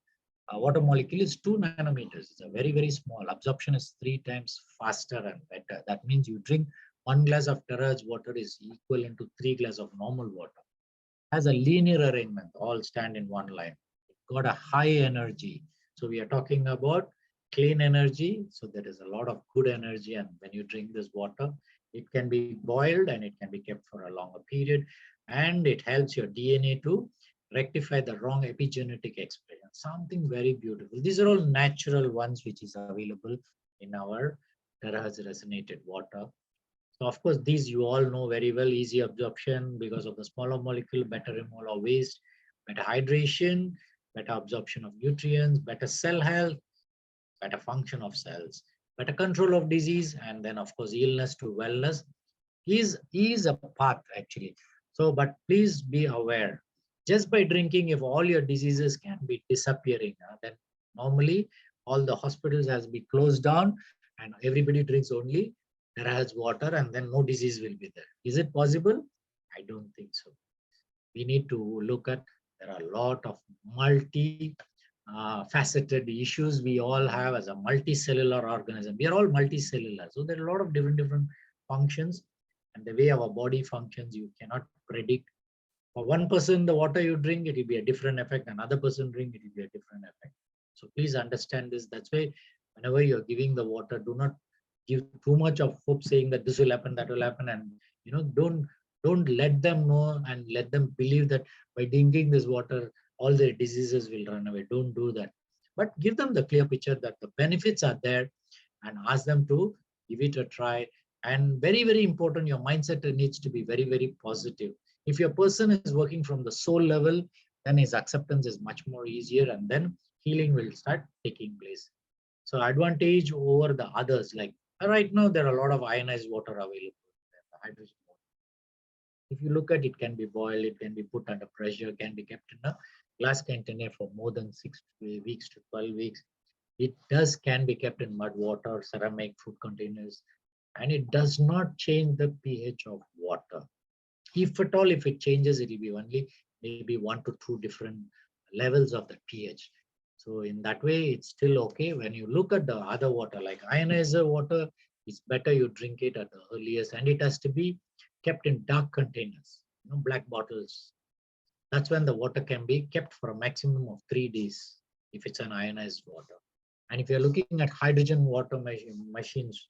water molecule is 2 nanometers. It's a very, very small. Absorption is 3 times faster and better. That means you drink 1 glass of terahertz water is equivalent to 3 glasses of normal water. Has a linear arrangement, all stand in one line. It got a high energy. So we are talking about clean energy. So there is a lot of good energy. And when you drink this water, it can be boiled and it can be kept for a longer period. And it helps your DNA to rectify the wrong epigenetic expression. Something very beautiful. These are all natural ones which is available in our terahertz resonated water. So of course, these you all know very well, easy absorption because of the smaller molecule, better removal of waste, better hydration, better absorption of nutrients, better cell health, better function of cells, better control of disease, and then of course illness to wellness is a path actually. So, but please be aware, just by drinking, if all your diseases can be disappearing, then normally all the hospitals has been closed down and everybody drinks only terrace water and then no disease will be there. Is it possible? I don't think so. We need to look at, there are a lot of multi faceted issues we all have as a multicellular organism. We are all multicellular. So there are a lot of different functions, and the way our body functions, you cannot predict. For one person, the water you drink, it will be a different effect. Another person drink, it will be a different effect. So please understand this. That's why whenever you're giving the water, do not give too much of hope saying that this will happen, that will happen. And don't let them know and let them believe that by drinking this water, all their diseases will run away. Don't do that. But give them the clear picture that the benefits are there and ask them to give it a try. And very important, your mindset needs to be very positive. If your person is working from the soul level, then his acceptance is much more easier, and then healing will start taking place. So advantage over the others, like right now there are a lot of ionized water available, hydrogen water. If you look at it, can be boiled, it can be put under pressure, can be kept in a glass container for more than 6 weeks to 12 weeks. It can be kept in mud, water, ceramic, food containers, and it does not change the pH of water. If at all, if it changes, it will be only maybe 1 to 2 different levels of the pH. So in that way, it's still okay. When you look at the other water, like ionizer water, it's better you drink it at the earliest, and it has to be kept in dark containers, black bottles. That's when the water can be kept for a maximum of 3 days if it's an ionized water. And if you're looking at hydrogen water machines,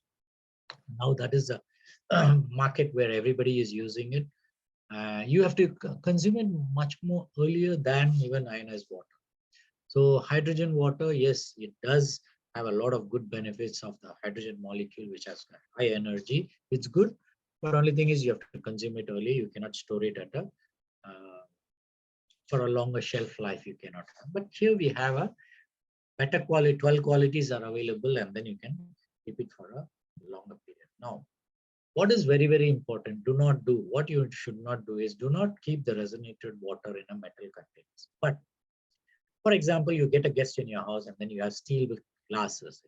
now that is a market where everybody is using it. You have to consume it much more earlier than even ionized water. So hydrogen water, yes, it does have a lot of good benefits of the hydrogen molecule, which has high energy. It's good, but only thing is you have to consume it early. You cannot store it at a for a longer shelf life. You cannot have. But here we have a better quality. 12 qualities are available, and then you can keep it for a longer period. Now, what is very important? Do not do what you should not do is do not keep the resonated water in a metal containers. But for example, you get a guest in your house and then you have steel with glasses.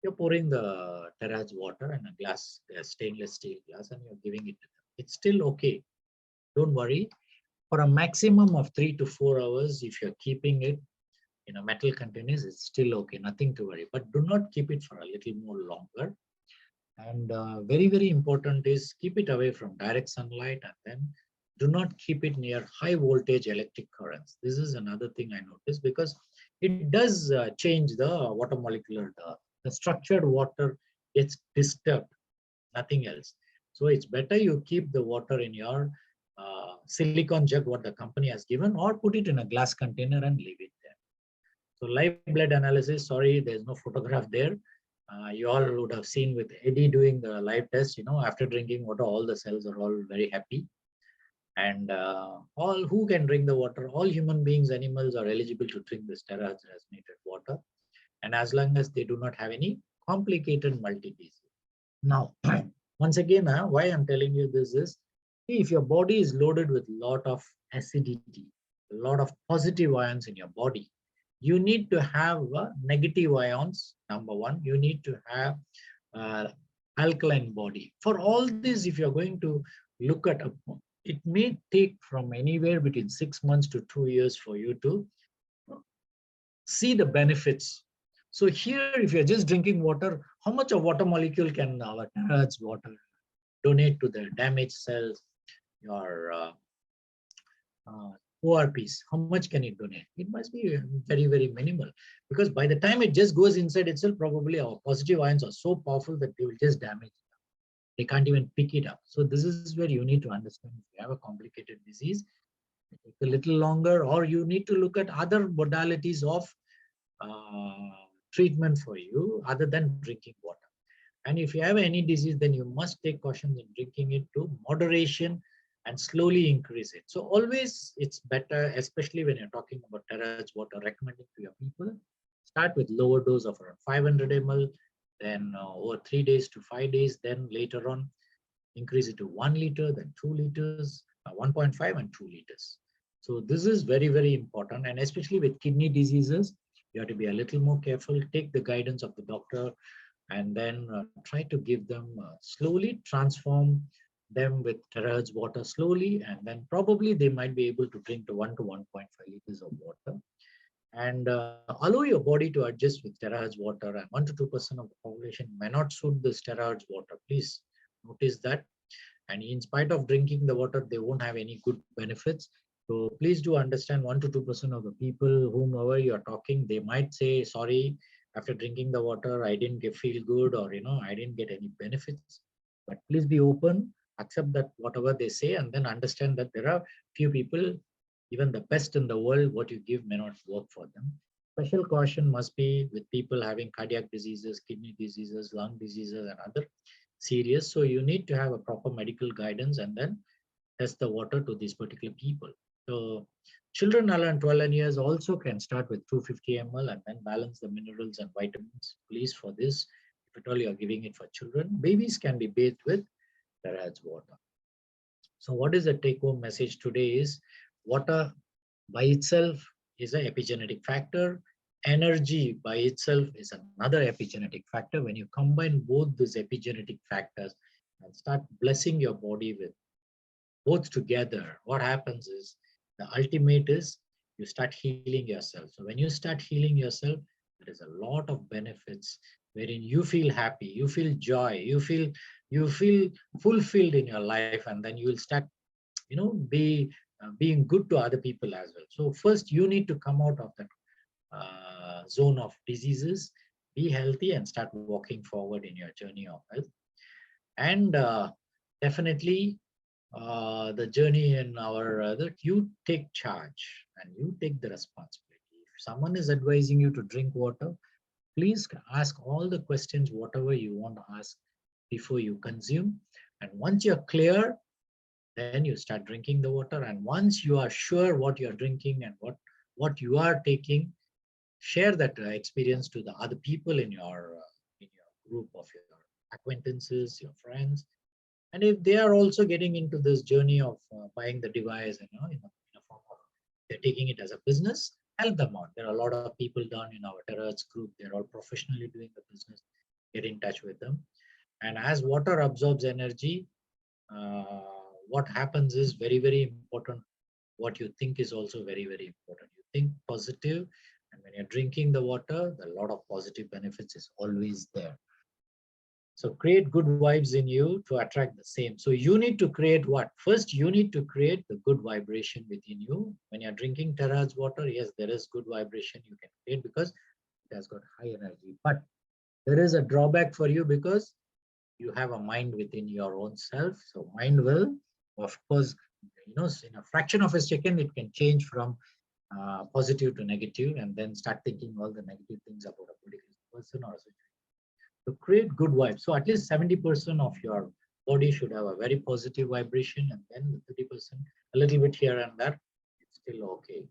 You're pouring the terrace water in a glass, a stainless steel glass, and you're giving it to them. It's still okay. Don't worry. For a maximum of 3 to 4 hours, if you're keeping it in a metal containers, it's still okay. Nothing to worry. But do not keep it for a little more longer. And very important is keep it away from direct sunlight, and then do not keep it near high voltage electric currents. This is another thing I noticed, because it does change the water molecular, the structured water gets disturbed, nothing else. So it's better you keep the water in your silicone jug, what the company has given, or put it in a glass container and leave it there. So live blood analysis, sorry, there's no photograph there. You all would have seen with Eddie doing the live test, after drinking water, all the cells are all very happy. And all who can drink the water, all human beings, animals are eligible to drink this terrace resonated water. And as long as they do not have any complicated multi-disease. Now, once again, why I'm telling you this is, if your body is loaded with a lot of acidity, a lot of positive ions in your body, you need to have negative ions. Number one, you need to have alkaline body. For all this, if you're going to look at it may take from anywhere between 6 months to 2 years for you to see the benefits. So here, if you're just drinking water, how much of water molecule can our terrace water donate to the damaged cells, your ORPs? How much can it donate? It must be very minimal, because by the time it just goes inside itself, probably our positive ions are so powerful that they will just damage it. They can't even pick it up. So this is where you need to understand, if you have a complicated disease, it takes a little longer, or you need to look at other modalities of treatment for you other than drinking water. And if you have any disease, then you must take caution in drinking it to moderation and slowly increase it. So always it's better, especially when you're talking about terrace water, recommending to your people, Start with lower dose of around 500 ml, then over 3 days to 5 days, then later on increase it to 1 liter, then 2 liters, 1.5 and 2 liters. So this is very, very important. And especially with kidney diseases, you have to be a little more careful. Take the guidance of the doctor and then try to give them slowly transform them with terahertz water slowly. And then probably they might be able to drink to 1 to 1.5 liters of water. And allow your body to adjust with terahertz water. And 1 to 2% of the population may not suit this terahertz water. Please notice that. And in spite of drinking the water, they won't have any good benefits. So please do understand 1 to 2% of the people whomever you're talking, they might say, sorry, after drinking the water, I didn't feel good, or I didn't get any benefits. But please be open, accept that whatever they say, and then understand that there are few people, even the best in the world, what you give may not work for them. Special caution must be with people having cardiac diseases, kidney diseases, lung diseases, and other serious. So you need to have a proper medical guidance and then test the water to these particular people. So children around 12 years also can start with 250 ml and then balance the minerals and vitamins. Please, for this, if at all you are giving it for children, babies can be bathed with terahertz water. So what is the take-home message today is water by itself is an epigenetic factor. Energy by itself is another epigenetic factor. When you combine both these epigenetic factors and start blessing your body with both together, what happens is the ultimate is you start healing yourself. So when you start healing yourself, there is a lot of benefits wherein you feel happy, you feel joy, you feel fulfilled in your life, and then you will start being good to other people as well. So first you need to come out of that zone of diseases, be healthy, and start walking forward in your journey of health. And definitely the journey in our that you take charge and you take the responsibility. If someone is advising you to drink water, please ask all the questions, whatever you want to ask before you consume. And once you're clear, then you start drinking the water. And once you are sure what you're drinking and what you are taking, share that experience to the other people in your group of your acquaintances, your friends. And if they are also getting into this journey of buying the device, in a form of they're taking it as a business, help them out. There are a lot of people down in our terahertz group. They're all professionally doing the business. Get in touch with them. And as water absorbs energy, what happens is very, very important. What you think is also very, very important. You think positive, and when you're drinking the water, a lot of positive benefits is always there. So create good vibes in you to attract the same. So you need to create what? First, you need to create the good vibration within you. When you're drinking terahertz water, yes, there is good vibration you can create because it has got high energy. But there is a drawback for you because you have a mind within your own self. So mind will, of course, in a fraction of a second, it can change from positive to negative and then start thinking all the negative things about a particular person or a situation. To create good vibes. So at least 70% of your body should have a very positive vibration, and then 30%, a little bit here and there, it's still okay.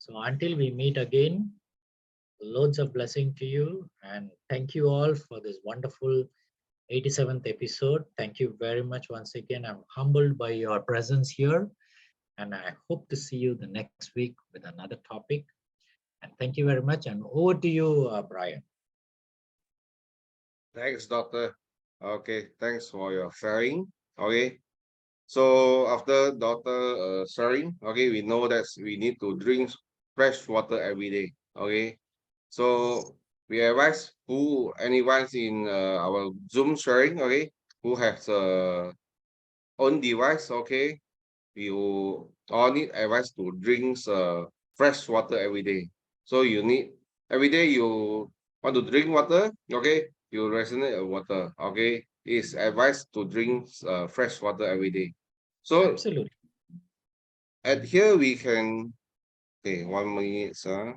So until we meet again, loads of blessing to you, and thank you all for this wonderful 87th episode. Thank you very much once again. I'm humbled by your presence here, and I hope to see you the next week with another topic. And thank you very much. And over to you, Brian. Thanks, doctor. Okay, thanks for your sharing. Okay, so after doctor sharing, okay, we know that we need to drink fresh water every day. Okay, so we advise anyone in our Zoom sharing, okay, who has own device, okay, you all need advice to drink fresh water every day. So you need every day you want to drink water, okay, you resonate water, okay. It's advised to drink fresh water every day. So Absolutely. at here we can, okay, 1 minute, sir.